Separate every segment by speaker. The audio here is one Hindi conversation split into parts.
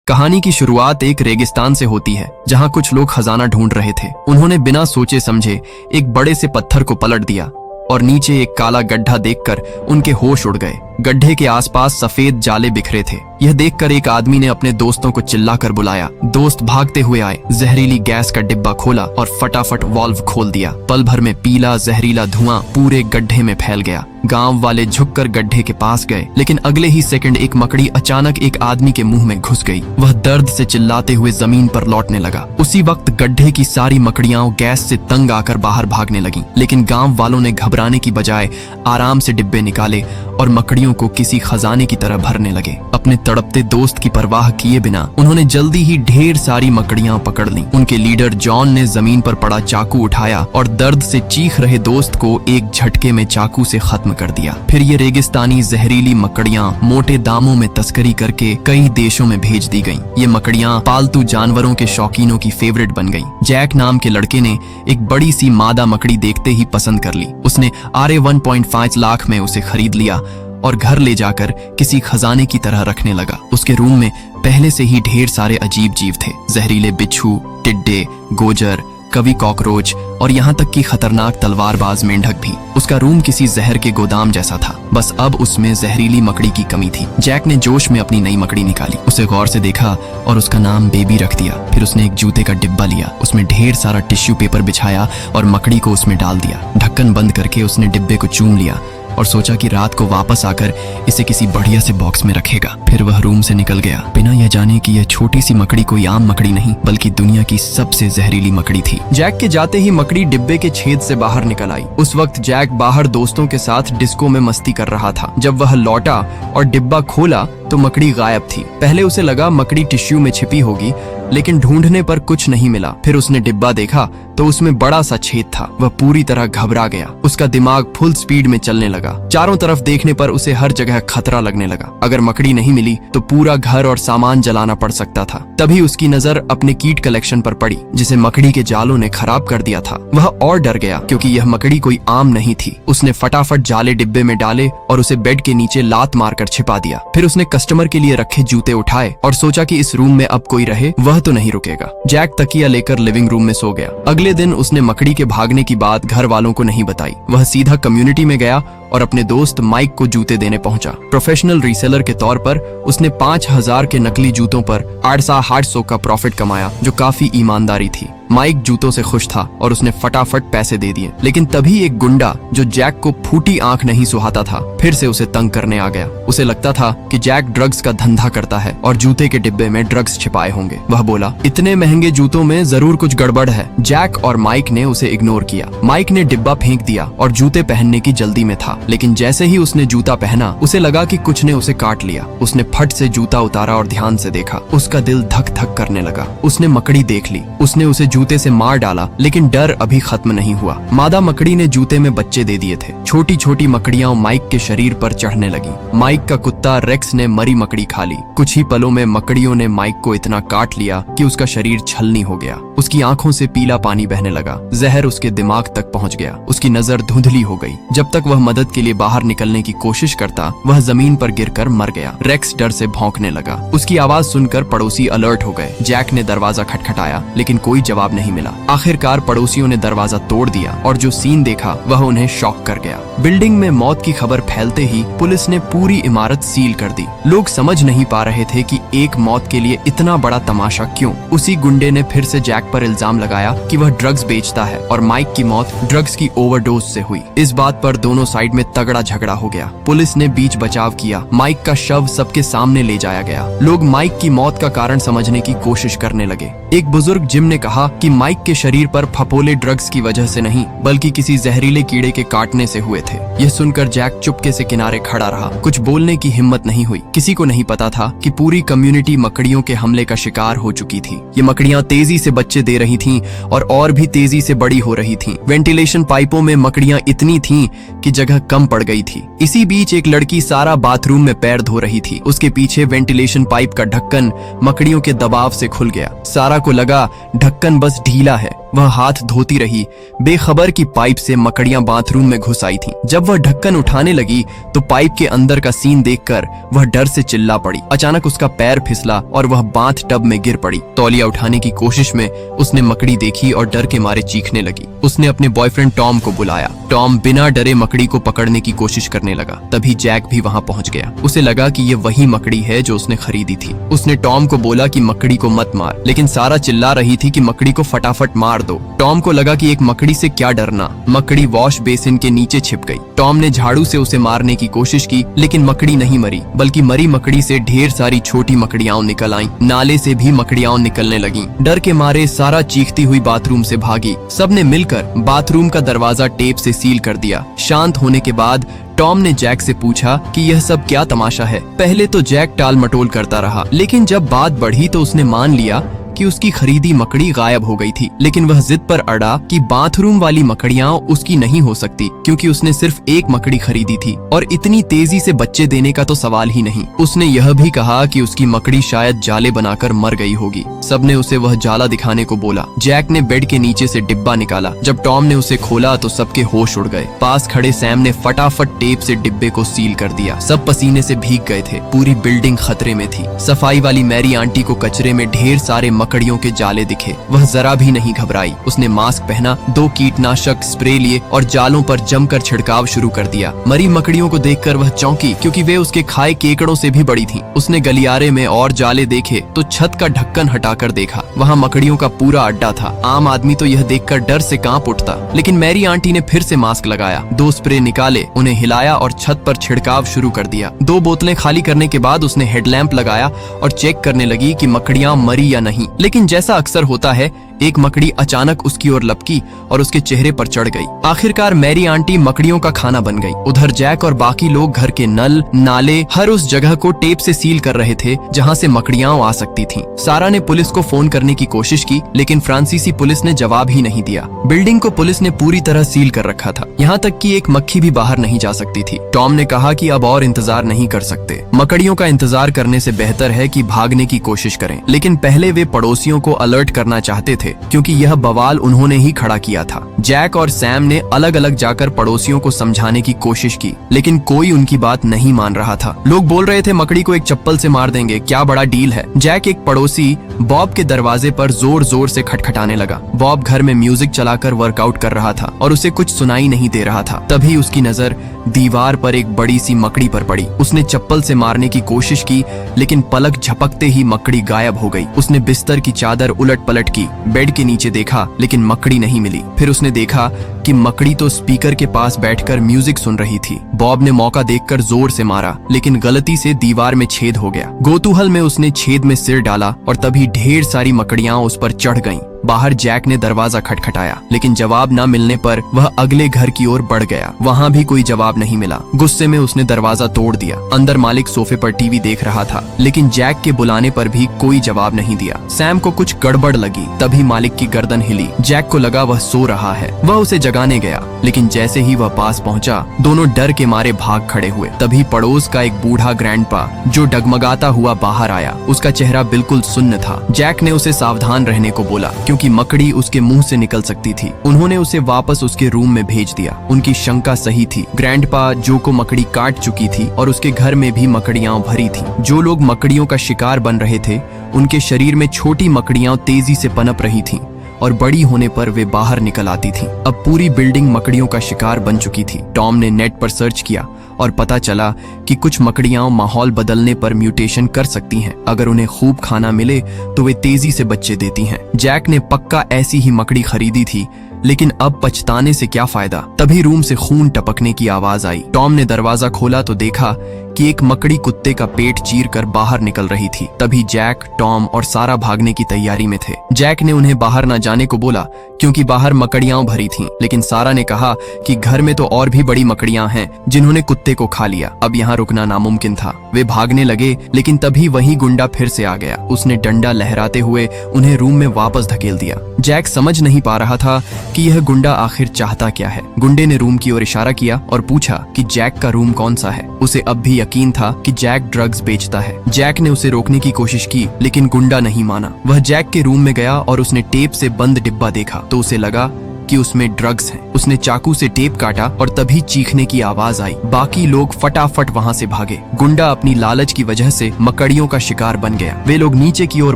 Speaker 1: कहानी की शुरुआत एक रेगिस्तान से होती है जहां कुछ लोग खजाना ढूंढ रहे थे। उन्होंने बिना सोचे समझे एक बड़े से पत्थर को पलट दिया और नीचे एक काला गड्ढा देखकर उनके होश उड़ गए। गड्ढे के आसपास सफेद जाले बिखरे थे। यह देखकर एक आदमी ने अपने दोस्तों को चिल्लाकर बुलाया। दोस्त भागते हुए आए, जहरीली गैस का डिब्बा खोला और फटाफट वाल्व खोल दिया। पल भर में पीला जहरीला धुआं पूरे गड्ढे में फैल गया। गांव वाले झुककर गड्ढे के पास गए, लेकिन अगले ही सेकंड एक मकड़ी अचानक एक आदमी के मुंह में घुस गई। वह दर्द से चिल्लाते हुए जमीन पर लौटने लगा। उसी वक्त गड्ढे की सारी मकड़ियां गैस से तंग आकर बाहर भागने लगीं, लेकिन गांव वालों ने घबराने की बजाय आराम से डिब्बे निकाले और मकड़ियों को किसी खजाने की तरह भरने लगे। अपने तड़पते दोस्त की परवाह किए बिना उन्होंने जल्दी ही ढेर सारी मकड़ियां पकड़ लीं। उनके लीडर जॉन ने जमीन पर पड़ा चाकू उठाया और दर्द से चीख रहे दोस्त को एक झटके में चाकू से खत्म कर दिया। फिर ये रेगिस्तानी जहरीली मकड़ियां मोटे दामों में तस्करी करके कई देशों में भेज दी गईं। ये मकड़ियां पालतू जानवरों के शौकीनों की फेवरेट बन गईं। जैक नाम के लड़के ने एक बड़ी सी मादा मकड़ी देखते ही पसंद कर ली। उसने 1.5 लाख में उसे खरीद लिया और घर ले जाकर किसी खजाने की तरह रखने लगा। उसके रूम में पहले से ही ढेर सारे अजीब जीव थे, जहरीले बिच्छू, टिड्डे, गोजर, कभी कॉकरोच और यहाँ तक कि खतरनाक तलवारबाज मेंढक भी। उसका रूम किसी जहर के गोदाम जैसा था, बस अब उसमें जहरीली मकड़ी की कमी थी। जैक ने जोश में अपनी नई मकड़ी निकाली, उसे गौर से देखा और उसका नाम बेबी रख दिया। फिर उसने एक जूते का डिब्बा लिया, उसमें ढेर सारा टिश्यू पेपर बिछाया और मकड़ी को उसमें डाल दिया। ढक्कन बंद करके उसने डिब्बे को चूम लिया और सोचा कि रात को वापस आकर इसे किसी बढ़िया से बॉक्स में रखेगा। फिर वह रूम से निकल गया, बिना यह जाने कि यह छोटी सी मकड़ी कोई आम मकड़ी नहीं बल्कि दुनिया की सबसे जहरीली मकड़ी थी। जैक के जाते ही मकड़ी डिब्बे के छेद से बाहर निकल आई। उस वक्त जैक बाहर दोस्तों के साथ डिस्को में मस्ती कर रहा था। जब वह लौटा और डिब्बा खोला तो मकड़ी गायब थी। पहले उसे लगा मकड़ी टिश्यू में छिपी होगी, लेकिन ढूंढने पर कुछ नहीं मिला। फिर उसने डिब्बा देखा तो उसमें बड़ा सा छेद था। वह पूरी तरह घबरा गया। उसका दिमाग फुल स्पीड में चलने लगा। चारों तरफ देखने पर उसे हर जगह खतरा लगने लगा। अगर मकड़ी नहीं मिली तो पूरा घर और सामान जलाना पड़ सकता था। तभी उसकी नजर अपने कीट कलेक्शन पर पड़ी, जिसे मकड़ी के जालों ने खराब कर दिया था। वह और डर गया क्योंकि यह मकड़ी कोई आम नहीं थी। उसने फटाफट जाले डिब्बे में डाले और उसे बेड के नीचे लात मारकर छिपा दिया। फिर उसने कस्टमर के लिए रखे जूते उठाए और सोचा कि इस रूम में अब कोई रहे वह तो नहीं रुकेगा। जैक तकिया लेकर लिविंग रूम में सो गया। अगले दिन उसने मकड़ी के भागने की बात घर वालों को नहीं बताई। वह सीधा कम्युनिटी में गया और अपने दोस्त माइक को जूते देने पहुंचा। प्रोफेशनल रीसेलर के तौर पर उसने 5000 के नकली जूतों पर 800 का प्रॉफिट कमाया, जो काफी ईमानदारी थी। माइक जूतों से खुश था और उसने फटाफट पैसे दे दिए। लेकिन तभी एक गुंडा जो जैक को फूटी आंख नहीं सुहाता था, फिर से उसे तंग करने आ गया। उसे लगता था कि जैक ड्रग्स का धंधा करता है और जूते के डिब्बे में ड्रग्स छिपाए होंगे। वह बोला, इतने महंगे जूतों में जरूर कुछ गड़बड़ है। जैक और माइक ने उसे इग्नोर किया। माइक ने डिब्बा फेंक दिया और जूते पहनने की जल्दी में था, लेकिन जैसे ही उसने जूता पहना उसे लगा कि कुछ ने उसे काट लिया। उसने फट से जूता उतारा और ध्यान से देखा। उसका दिल धक धक करने लगा। उसने मकड़ी देख ली। उसने उसे जूते से मार डाला, लेकिन डर अभी खत्म नहीं हुआ। मादा मकड़ी ने जूते में बच्चे दे दिए थे। छोटी छोटी मकड़ियां माइक के शरीर पर चढ़ने लगी। माइक का कुत्ता रेक्स ने मरी मकड़ी खा ली। कुछ ही पलों में मकड़ियों ने माइक को इतना काट लिया कि उसका शरीर छलनी हो गया। उसकी आंखों से पीला पानी बहने लगा। जहर उसके दिमाग तक पहुंच गया। उसकी नजर धुंधली हो गई। जब तक वह मदद के लिए बाहर निकलने की कोशिश करता, वह जमीन पर गिरकर मर गया। रेक्स डर से भौंकने लगा। उसकी आवाज सुनकर पड़ोसी अलर्ट हो गए। जैक ने दरवाजा खटखटाया, लेकिन कोई जवाब नहीं मिला। आखिरकार पड़ोसियों ने दरवाजा तोड़ दिया और जो सीन देखा वह उन्हें शॉक कर गया। बिल्डिंग में मौत की खबर फैलते ही पुलिस ने पूरी इमारत सील कर दी। लोग समझ नहीं पा रहे थे कि एक मौत के लिए इतना बड़ा तमाशा क्यों। उसी गुंडे ने फिर से जैक पर इल्जाम लगाया कि वह ड्रग्स बेचता है और माइक की मौत ड्रग्स की ओवरडोज से हुई। इस बात पर दोनों साइड में तगड़ा झगड़ा हो गया। पुलिस ने बीच बचाव किया। माइक का शव सबके सामने ले जाया गया। लोग माइक की मौत का कारण समझने की कोशिश करने लगे। एक बुजुर्ग जिम ने कहा कि माइक के शरीर पर फपोले ड्रग्स की वजह से नहीं बल्कि किसी जहरीले कीड़े के काटने से हुए थे। यह सुनकर जैक चुपके से किनारे खड़ा रहा। कुछ बोलने की हिम्मत नहीं हुई। किसी को नहीं पता था कि पूरी कम्युनिटी मकड़ियों के हमले का शिकार हो चुकी थी। ये मकड़ियां तेजी से बच्चे दे रही थीं और भी तेजी से बड़ी हो रही थीं। वेंटिलेशन पाइपों में मकड़ियां इतनी थीं कि जगह कम पड़ गई थी। इसी बीच एक लड़की सारा बाथरूम में पैर धो रही थी। उसके पीछे वेंटिलेशन पाइप का ढक्कन मकड़ियों के दबाव से खुल गया। सारा को लगा ढक्कन बस ढीला है। वह हाथ धोती रही, बेखबर कि पाइप से मकड़ियां बाथरूम में घुस आई थीं। जब वह ढक्कन उठाने लगी तो पाइप के अंदर का सीन देखकर वह डर से चिल्ला पड़ी। अचानक उसका पैर फिसला और वह बाथ टब में गिर पड़ी। तौलिया उठाने की कोशिश में उसने मकड़ी देखी और डर के मारे चीखने लगी। उसने अपने बॉयफ्रेंड टॉम को बुलाया। टॉम बिना डरे मकड़ी को पकड़ने की कोशिश करने लगा। तभी जैक भी वहां पहुंच गया। उसे लगा कि ये वही मकड़ी है जो उसने खरीदी थी। उसने टॉम को बोला कि मकड़ी को मत मार, लेकिन सारा चिल्ला रही थी कि मकड़ी को फटाफट मार दो। टॉम को लगा कि एक मकड़ी से क्या डरना। मकड़ी वॉश बेसिन के नीचे छिप गई। टॉम ने झाड़ू से उसे मारने की कोशिश की, लेकिन मकड़ी नहीं मरी, बल्कि मरी मकड़ी से ढेर सारी छोटी मकड़ियां निकल आईं। नाले से भी मकड़ियां निकलने लगीं। डर के मारे सारा चीखती हुई बाथरूम से भागी। सबने मिलकर बाथरूम का दरवाजा टेप से सील कर दिया। शांत होने के बाद टॉम ने जैक से पूछा कि यह सब क्या तमाशा है। पहले तो जैक टाल मटोल करता रहा, लेकिन जब बात बढ़ी तो उसने मान लिया कि उसकी खरीदी मकड़ी गायब हो गई थी। लेकिन वह जिद पर अड़ा कि बाथरूम वाली मकड़ियां उसकी नहीं हो सकती, क्योंकि उसने सिर्फ एक मकड़ी खरीदी थी और इतनी तेजी से बच्चे देने का तो सवाल ही नहीं। उसने यह भी कहा कि उसकी मकड़ी शायद जाले बनाकर मर गई होगी। सबने उसे वह जाला दिखाने को बोला। जैक ने बेड के नीचे से डिब्बा निकाला। जब टॉम ने उसे खोला तो सबके होश उड़ गए। पास खड़े सैम ने फटाफट टेप से डिब्बे को सील कर दिया। सब पसीने से भीग गए थे। पूरी बिल्डिंग खतरे में थी। सफाई वाली मैरी आंटी को कचरे में ढेर सारे मकड़ियों के जाले दिखे। वह जरा भी नहीं घबराई। उसने मास्क पहना, 2 कीटनाशक स्प्रे लिए और जालों पर जमकर छिड़काव शुरू कर दिया। मरी मकड़ियों को देखकर वह चौंकी, क्योंकि वे उसके खाए केकड़ों से भी बड़ी थीं। उसने गलियारे में और जाले देखे तो छत का ढक्कन हटाकर देखा। वहां मकड़ियों का पूरा अड्डा था। आम आदमी तो यह देखकर डर से कांप उठता, लेकिन मैरी आंटी ने फिर से मास्क लगाया, 2 स्प्रे निकाले, उन्हें हिलाया और छत पर छिड़काव शुरू कर दिया। 2 बोतलें खाली करने के बाद उसने हेडलैम्प लगाया और चेक करने लगी कि मकड़ियां मरी या नहीं। लेकिन जैसा अक्सर होता है, एक मकड़ी अचानक उसकी ओर लपकी और उसके चेहरे पर चढ़ गई। आखिरकार मैरी आंटी मकड़ियों का खाना बन गई। उधर जैक और बाकी लोग घर के नल, नाले, हर उस जगह को टेप से सील कर रहे थे जहां से मकड़ियां आ सकती थीं। सारा ने पुलिस को फोन करने की कोशिश की, लेकिन फ्रांसीसी पुलिस ने जवाब ही नहीं दिया। बिल्डिंग को पुलिस ने पूरी तरह सील कर रखा था, यहाँ तक कि एक मक्खी भी बाहर नहीं जा सकती थी। टॉम ने कहा कि अब और इंतजार नहीं कर सकते। मकड़ियों का इंतजार करने से बेहतर है कि भागने की कोशिश करें। लेकिन पहले वे पड़ोसियों को अलर्ट करना चाहते थे, क्योंकि यह बवाल उन्होंने ही खड़ा किया था। जैक और सैम ने अलग अलग जाकर पड़ोसियों को समझाने की कोशिश की, लेकिन कोई उनकी बात नहीं मान रहा था। लोग बोल रहे थे मकड़ी को एक चप्पल से मार देंगे, क्या बड़ा डील है। जैक एक पड़ोसी बॉब के दरवाजे पर जोर जोर से खटखटाने लगा। बॉब घर में म्यूजिक चलाकर वर्कआउट कर रहा था और उसे कुछ सुनाई नहीं दे रहा था। तभी उसकी नजर दीवार पर एक बड़ी सी मकड़ी पर पड़ी। उसने चप्पल से मारने की कोशिश की, लेकिन पलक झपकते ही मकड़ी गायब हो गई। उसने बिस्तर की चादर उलट पलट की, बेड के नीचे देखा, लेकिन मकड़ी नहीं मिली। फिर उसने देखा कि मकड़ी तो स्पीकर के पास बैठकर म्यूजिक सुन रही थी। बॉब ने मौका देखकर जोर से मारा, लेकिन गलती से दीवार में छेद हो गया। कौतूहल में उसने छेद में सिर डाला और तभी ढेर सारी मकड़ियां उस पर चढ़ गईं। बाहर जैक ने दरवाजा खटखटाया, लेकिन जवाब न मिलने पर वह अगले घर की ओर बढ़ गया। वहां भी कोई जवाब नहीं मिला। गुस्से में उसने दरवाजा तोड़ दिया। अंदर मालिक सोफे पर टीवी देख रहा था, लेकिन जैक के बुलाने पर भी कोई जवाब नहीं दिया। सैम को कुछ गड़बड़ लगी। तभी मालिक की गर्दन हिली। जैक को लगा वह सो रहा है। वह उसे जगाने गया, लेकिन जैसे ही वह पास पहुंचा, दोनों डर के मारे भाग खड़े हुए। तभी पड़ोस का एक बूढ़ा ग्रैंडपा जो डगमगाता हुआ बाहर आया। उसका चेहरा बिल्कुल सुन्न था। जैक ने उसे सावधान रहने को बोला, क्योंकि मकड़ी उसके मुंह से निकल सकती थी। उन्होंने उसे वापस उसके रूम में भेज दिया। उनकी शंका सही थी। ग्रैंडपा जो को मकड़ी काट चुकी थी और उसके घर में भी मकड़ियां भरी थी। जो लोग मकड़ियों का शिकार बन रहे थे, उनके शरीर में छोटी मकड़ियां तेजी से पनप रही थीं और बड़ी होने पर वे बाहर निकल आती थीं। अब पूरी बिल्डिंग मकड़ियों का शिकार बन चुकी थी। टॉम ने नेट पर सर्च किया और पता चला कि कुछ मकड़ियां माहौल बदलने पर म्यूटेशन कर सकती हैं। अगर उन्हें खूब खाना मिले तो वे तेजी से बच्चे देती हैं। जैक ने पक्का ऐसी ही मकड़ी खरीदी थी, लेकिन अब पछताने से क्या फायदा। तभी रूम से खून टपकने की आवाज आई। टॉम ने दरवाजा खोला तो देखा कि एक मकड़ी कुत्ते का पेट चीर कर बाहर निकल रही थी। तभी जैक, टॉम और सारा भागने की तैयारी में थे। जैक ने उन्हें बाहर न जाने को बोला, क्योंकि बाहर मकड़ियां भरी थीं, लेकिन सारा ने कहा कि घर में तो और भी बड़ी मकड़ियां हैं जिन्होंने कुत्ते को खा लिया। अब यहाँ रुकना नामुमकिन था। वे भागने लगे, लेकिन तभी वही गुंडा फिर से आ गया। उसने डंडा लहराते हुए उन्हें रूम में वापस धकेल दिया। जैक समझ नहीं पा रहा था कि यह गुंडा आखिर चाहता क्या है। गुंडे ने रूम की ओर इशारा किया और पूछा कि जैक का रूम कौन सा है। उसे अब भी यकीन था कि जैक ड्रग्स बेचता है। जैक ने उसे रोकने की कोशिश की, लेकिन गुंडा नहीं माना। वह जैक के रूम में गया और उसने टेप से बंद डिब्बा देखा तो उसे लगा कि उसमें ड्रग्स हैं। उसने चाकू से टेप काटा और तभी चीखने की आवाज आई। बाकी लोग फटाफट वहां से भागे। गुंडा अपनी लालच की वजह से मकड़ियों का शिकार बन गया। वे लोग नीचे की ओर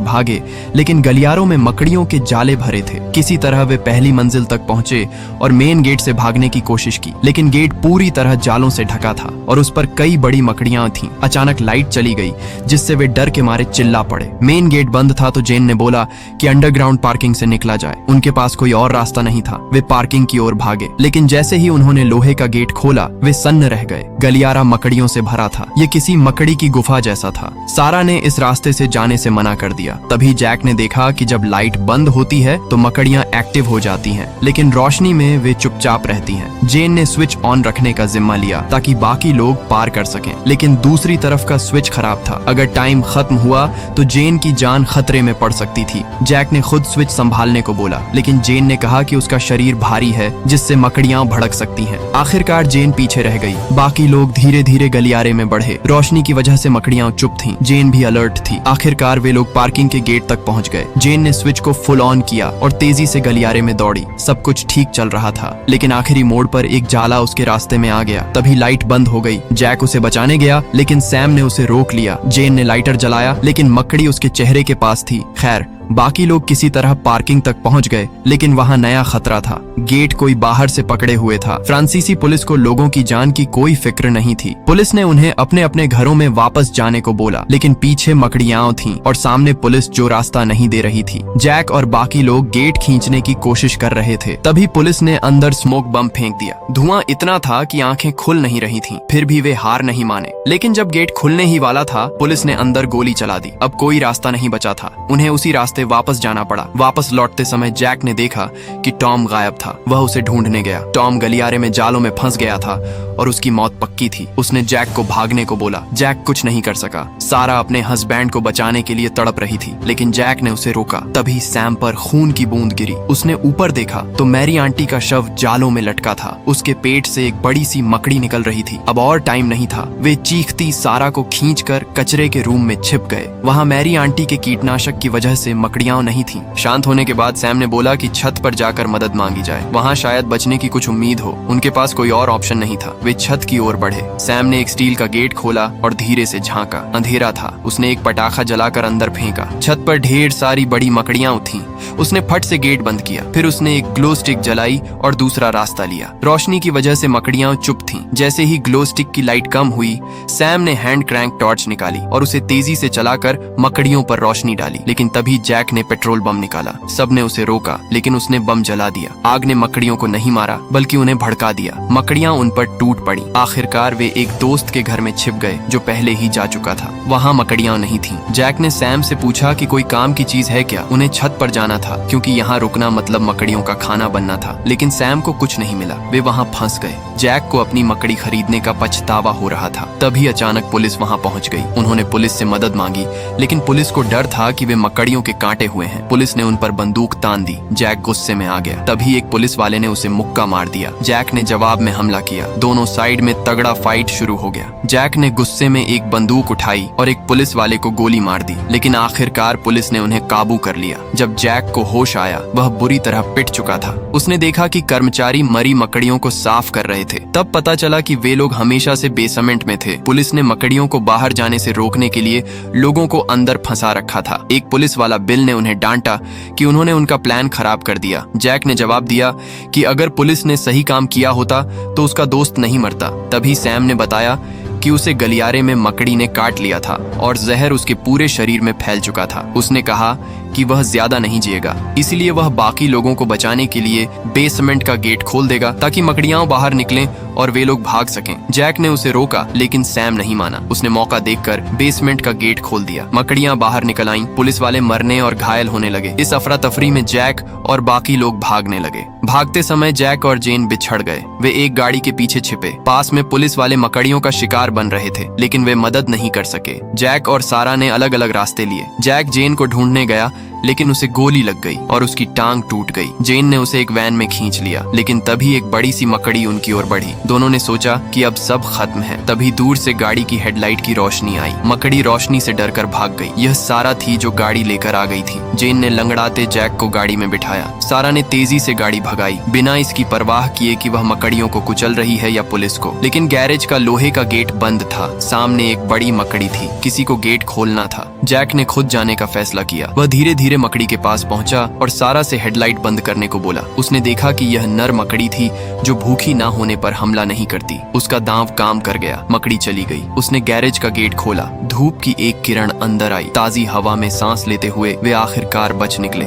Speaker 1: भागे, लेकिन गलियारों में मकड़ियों के जाले भरे थे। किसी तरह वे पहली मंजिल तक पहुंचे और मेन गेट से भागने की कोशिश की, लेकिन गेट पूरी तरह जालों से ढका था और उस पर कई बड़ी मकड़ियां थीं। अचानक लाइट चली गई, जिससे वे डर के मारे चिल्ला पड़े। मेन गेट बंद था तो जेन ने बोला कि अंडरग्राउंड पार्किंग से निकला जाए। उनके पास कोई और रास्ता नहीं था। वे पार्किंग की ओर भागे, लेकिन जैसे ही उन्होंने लोहे का गेट खोला वे सन्न रह गए। गलियारा मकड़ियों से भरा था। ये किसी मकड़ी की गुफा जैसा था। सारा ने इस रास्ते से जाने से मना कर दिया। तभी जैक ने देखा कि जब लाइट बंद होती है तो मकड़ियां एक्टिव हो जाती हैं, लेकिन रोशनी में वे चुपचाप रहती हैं। जेन ने स्विच ऑन रखने का जिम्मा लिया ताकि बाकी लोग पार कर सकें, लेकिन दूसरी तरफ का स्विच खराब था। अगर टाइम खत्म हुआ तो जेन की जान खतरे में पड़ सकती थी। जैक ने खुद स्विच संभालने को बोला, लेकिन जेन ने कहा कि उसका शरीर भारी है, जिससे मकड़ियां भड़क सकती हैं। आखिरकार जेन पीछे रह गई। बाकी लोग धीरे धीरे गलियारे में बढ़े। रोशनी की वजह से मकड़ियां चुप थीं। जेन भी अलर्ट थी। आखिरकार वे लोग पार्किंग के गेट तक पहुंच गए। जेन ने स्विच को फुल ऑन किया और तेजी से गलियारे में दौड़ी। सब कुछ ठीक चल रहा था, लेकिन आखिरी मोड़ पर एक जाला उसके रास्ते में आ गया। तभी लाइट बंद हो गई। जैक उसे बचाने गया, लेकिन सैम ने उसे रोक लिया। जेन ने लाइटर जलाया, लेकिन मकड़ी उसके चेहरे के पास थी। खैर, बाकी लोग किसी तरह पार्किंग तक पहुंच गए, लेकिन वहां नया खतरा था। गेट कोई बाहर से पकड़े हुए था। फ्रांसीसी पुलिस को लोगों की जान की कोई फिक्र नहीं थी। पुलिस ने उन्हें अपने अपने घरों में वापस जाने को बोला, लेकिन पीछे मकड़ियां थीं और सामने पुलिस जो रास्ता नहीं दे रही थी। जैक और बाकी लोग गेट खींचने की कोशिश कर रहे थे। तभी पुलिस ने अंदर स्मोक बम फेंक दिया। धुआं इतना था कि आंखें खुल नहीं रही थीं। फिर भी वे हार नहीं माने, लेकिन जब गेट खुलने ही वाला था, पुलिस ने अंदर गोली चला दी। अब कोई रास्ता नहीं बचा था। उन्हें उसी रास्ते वापस जाना पड़ा। वापस लौटते समय जैक ने देखा कि टॉम गायब था। वह उसे ढूंढने गया। टॉम गलियारे में जालों में फंस गया था और उसकी मौत पक्की थी। उसने जैक को भागने को बोला। जैक कुछ नहीं कर सका। सारा अपने हस्बैंड को बचाने के लिए तड़प रही थी, लेकिन जैक ने उसे रोका। तभी सैम पर खून की बूंद गिरी। उसने ऊपर देखा तो मैरी आंटी का शव जालों में लटका था। उसके पेट से एक बड़ी सी मकड़ी निकल रही थी। अब और टाइम नहीं था। वे चीखती सारा को खींचकर कचरे के रूम में छिप गए। वहाँ मैरी आंटी के कीटनाशक की वजह से मकड़ियां नहीं थी। शांत होने के बाद सैम ने बोला कि छत पर जाकर मदद मांगी जाए। वहाँ शायद बचने की कुछ उम्मीद हो। उनके पास कोई और ऑप्शन नहीं था। वे छत की ओर बढ़े। सैम ने एक स्टील का गेट खोला और धीरे से झांका। अंधेरा था। उसने एक पटाखा जलाकर अंदर फेंका। छत पर ढेर सारी बड़ी मकड़ियां थीं। उसने फट से गेट बंद किया। फिर उसने एक ग्लो स्टिक जलाई और दूसरा रास्ता लिया। रोशनी की वजह से मकड़ियां चुप थीं। जैसे ही ग्लो स्टिक की लाइट कम हुई, सैम ने हैंड क्रैंक टॉर्च निकाली और उसे तेजी से चलाकर मकड़ियों पर रोशनी डाली। लेकिन तभी जैक ने पेट्रोल बम निकाला। सबने उसे रोका, लेकिन उसने बम जला दिया। आग ने मकड़ियों को नहीं मारा, बल्कि उन्हें भड़का दिया। मकड़ियां उन पर टूट पड़ी। आखिरकार वे एक दोस्त के घर में छिप गए, जो पहले ही जा चुका था। वहाँ मकड़ियां नहीं थीं। जैक ने सैम से पूछा कि कोई काम की चीज है क्या। उन्हें छत पर जाना था, क्योंकि यहाँ रुकना मतलब मकड़ियों का खाना बनना था। लेकिन सैम को कुछ नहीं मिला। वे वहाँ फंस गए। जैक को अपनी मकड़ी खरीदने का पछतावा हो रहा था। तभी अचानक पुलिस वहाँ पहुँच गई। उन्होंने पुलिस से मदद मांगी, लेकिन पुलिस को डर था कि वे मकड़ियों के कांटे हुए हैं। पुलिस ने उन पर बंदूक तान दी। जैक गुस्से में आ गया। तभी एक पुलिस वाले ने उसे मुक्का मार दिया। जैक ने जवाब में हमला किया। दोनों साइड में तगड़ा फाइट शुरू हो गया। जैक ने गुस्से में एक बंदूक उठाई और एक पुलिस वाले को गोली मार दी, लेकिन आखिरकार पुलिस ने उन्हें काबू कर लिया। जब जैक को होश आया, वह बुरी तरह पिट चुका था। उसने देखा कि कर्मचारी मरी मकड़ियों को साफ कर रहे थे। तब पता चला कि वे लोग हमेशा से बेसमेंट में थे। पुलिस ने मकड़ियों को बाहर जाने से रोकने के लिए लोगों को अंदर फंसा रखा था। एक पुलिस वाला बिल ने उन्हें डांटा कि उन्होंने उनका प्लान खराब कर दिया। जैक ने जवाब दिया कि अगर पुलिस ने सही काम किया होता तो उसका दोस्त नहीं मरता। तभी सैम ने बताया कि उसे गलियारे में मकड़ी ने काट लिया था और जहर उसके पूरे शरीर में फैल चुका था। उसने कहा कि वह ज्यादा नहीं जिएगा, इसलिए वह बाकी लोगों को बचाने के लिए बेसमेंट का गेट खोल देगा ताकि मकड़ियां बाहर निकलें और वे लोग भाग सकें। जैक ने उसे रोका, लेकिन सैम नहीं माना। उसने मौका देखकर बेसमेंट का गेट खोल दिया। मकड़ियां बाहर निकल आईं। पुलिस वाले मरने और घायल होने लगे। इस अफरा तफरी में जैक और बाकी लोग भागने लगे। भागते समय जैक और जेन बिछड़ गए। वे एक गाड़ी के पीछे छिपे। पास में पुलिस वाले मकड़ियों का शिकार बन रहे थे, लेकिन वे मदद नहीं कर सके। जैक और सारा ने अलग अलग रास्ते लिए। जैक जेन को ढूंढने गया, लेकिन उसे गोली लग गई और उसकी टांग टूट गई। जेन ने उसे एक वैन में खींच लिया, लेकिन तभी एक बड़ी सी मकड़ी उनकी ओर बढ़ी। दोनों ने सोचा कि अब सब खत्म है। तभी दूर से गाड़ी की हेडलाइट की रोशनी आई। मकड़ी रोशनी से डरकर भाग गई। यह सारा थी जो गाड़ी लेकर आ गई थी। जेन ने लंगड़ाते जैक को गाड़ी में बिठाया। सारा ने तेजी से गाड़ी भगाई, बिना इसकी परवाह किए कि वह मकड़ियों को कुचल रही है या पुलिस को। लेकिन गैरेज का लोहे का गेट बंद था। सामने एक बड़ी मकड़ी थी, किसी को गेट खोलना था। जैक ने खुद जाने का फैसला किया। वह धीरे धीरे मकड़ी के पास पहुंचा और सारा से हेडलाइट बंद करने को बोला। उसने देखा कि यह नर मकड़ी थी जो भूखी ना होने पर हमला नहीं करती। उसका दांव काम कर गया। मकड़ी चली गई। उसने गैरेज का गेट खोला। धूप की एक किरण अंदर आई। ताजी हवा में सांस लेते हुए वे आखिरकार बच निकले।